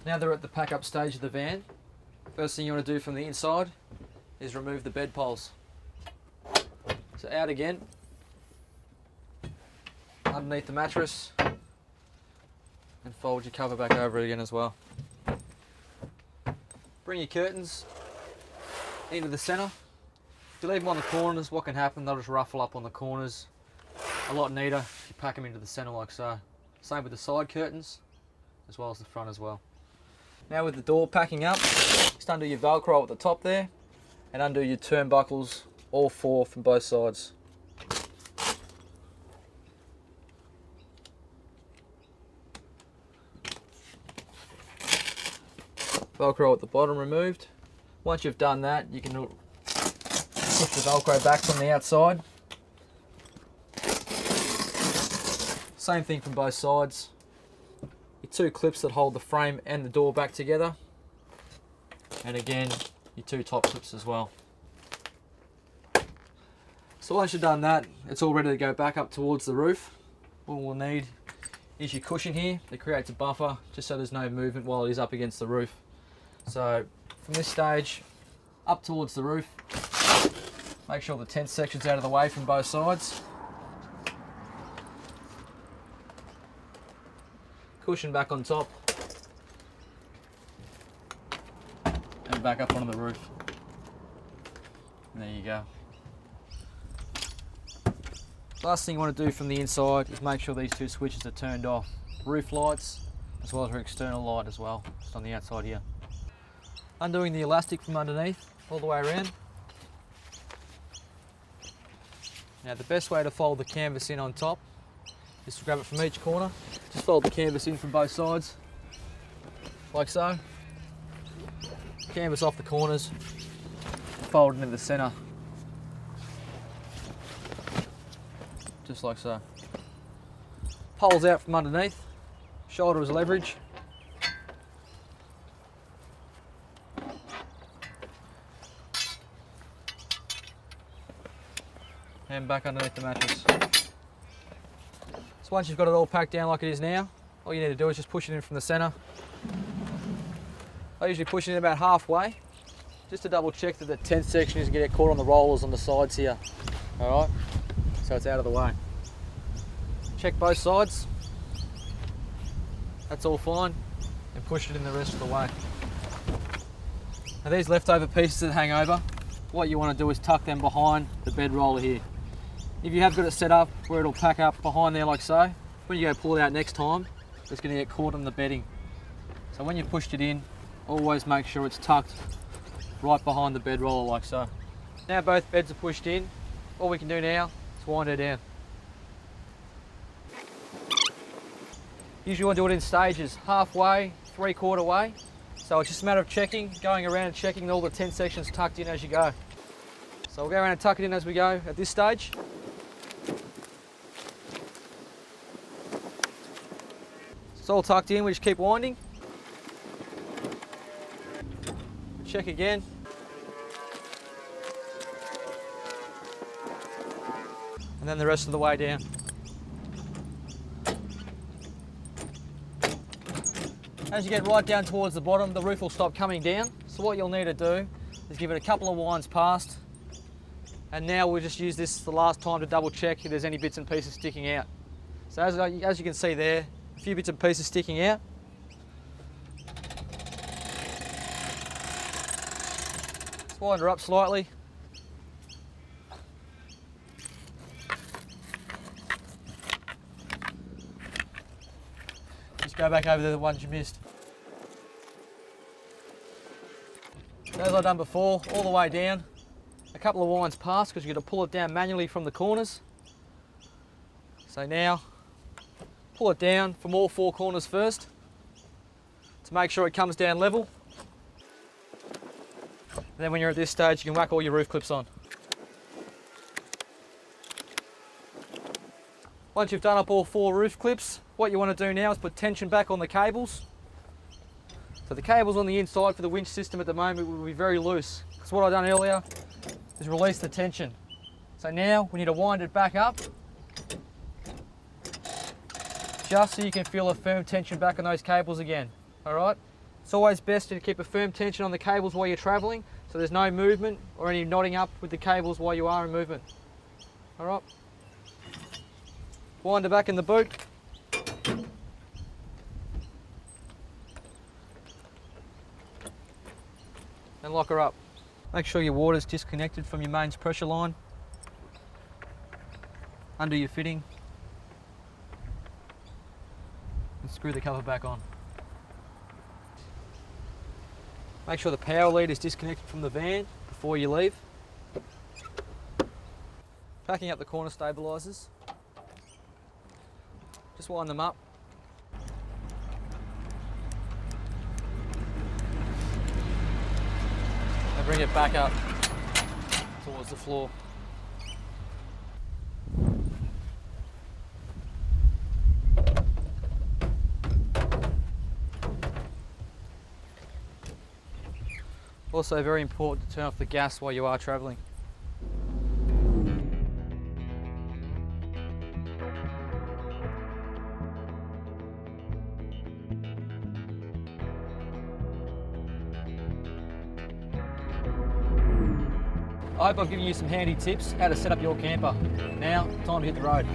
Now they're at the pack up stage of the van. First thing you want to do from the inside is remove the bed poles. So out again, underneath the mattress, and fold your cover back over it again as well. Bring your curtains into the centre. If you leave them on the corners, what can happen, they'll just ruffle up on the corners. A lot neater if you pack them into the centre like so. Same with the side curtains, as well as the front as well. Now with the door packing up, just undo your Velcro at the top there, and undo your turnbuckles, all four from both sides. Velcro at the bottom removed. Once you've done that, you can push the Velcro back from the outside. Same thing from both sides. Your two clips that hold the frame and the door back together. And again, your two top clips as well. So once you've done that, it's all ready to go back up towards the roof. All we'll need is your cushion here that creates a buffer just so there's no movement while it is up against the roof. So from this stage up towards the roof, make sure the tent section's out of the way from both sides. Cushion back on top and back up onto the roof. And there you go. Last thing you want to do from the inside is make sure these two switches are turned off. Roof lights as well as your external light as well, just on the outside here. Undoing the elastic from underneath all the way around. Now the best way to fold the canvas in on top is to grab it from each corner. Just fold the canvas in from both sides, like so. Canvas off the corners, fold it into the centre, just like so. Poles out from underneath, shoulder as leverage. And back underneath the mattress. So once you've got it all packed down like it is now, all you need to do is just push it in from the centre. I usually push it in about halfway, just to double check that the tent section isn't going to get caught on the rollers on the sides here. Alright, so it's out of the way. Check both sides, that's all fine, and push it in the rest of the way. Now these leftover pieces that hang over, what you want to do is tuck them behind the bed roller here. If you have got it set up where it'll pack up behind there like so, when you go pull it out next time, it's going to get caught on the bedding. So when you've pushed it in, always make sure it's tucked right behind the bed roller like so. Now both beds are pushed in, all we can do now is wind her down. Usually want to do it in stages, halfway, 3/4 way. So it's just a matter of checking, going around and checking that all the tent section's tucked in as you go. So we'll go around and tuck it in as we go at this stage. It's all tucked in, we just keep winding. Check again. And then the rest of the way down. As you get right down towards the bottom, the roof will stop coming down. So what you'll need to do is give it a couple of winds past. And now we'll just use this the last time to double check if there's any bits and pieces sticking out. So as you can see there, a few bits and pieces sticking out. Just wind her up slightly. Just go back over the ones you missed. As I've done before, all the way down, a couple of winds past because you've got to pull it down manually from the corners. So now, pull it down from all four corners first to make sure it comes down level. And then when you're at this stage, you can whack all your roof clips on. Once you've done up all four roof clips, what you want to do now is put tension back on the cables. So the cables on the inside for the winch system at the moment will be very loose. So what I've done earlier is release the tension. So now we need to wind it back up, just so you can feel a firm tension back on those cables again. All right? It's always best to keep a firm tension on the cables while you're travelling, so there's no movement or any knotting up with the cables while you are in movement. All right. Wind her back in the boot. And lock her up. Make sure your water's disconnected from your mains pressure line. Under your fitting. And screw the cover back on. Make sure the power lead is disconnected from the van before you leave. Packing up the corner stabilisers. Just wind them up. And bring it back up towards the floor. Also very important to turn off the gas while you are travelling. I hope I've given you some handy tips how to set up your camper. Now, time to hit the road.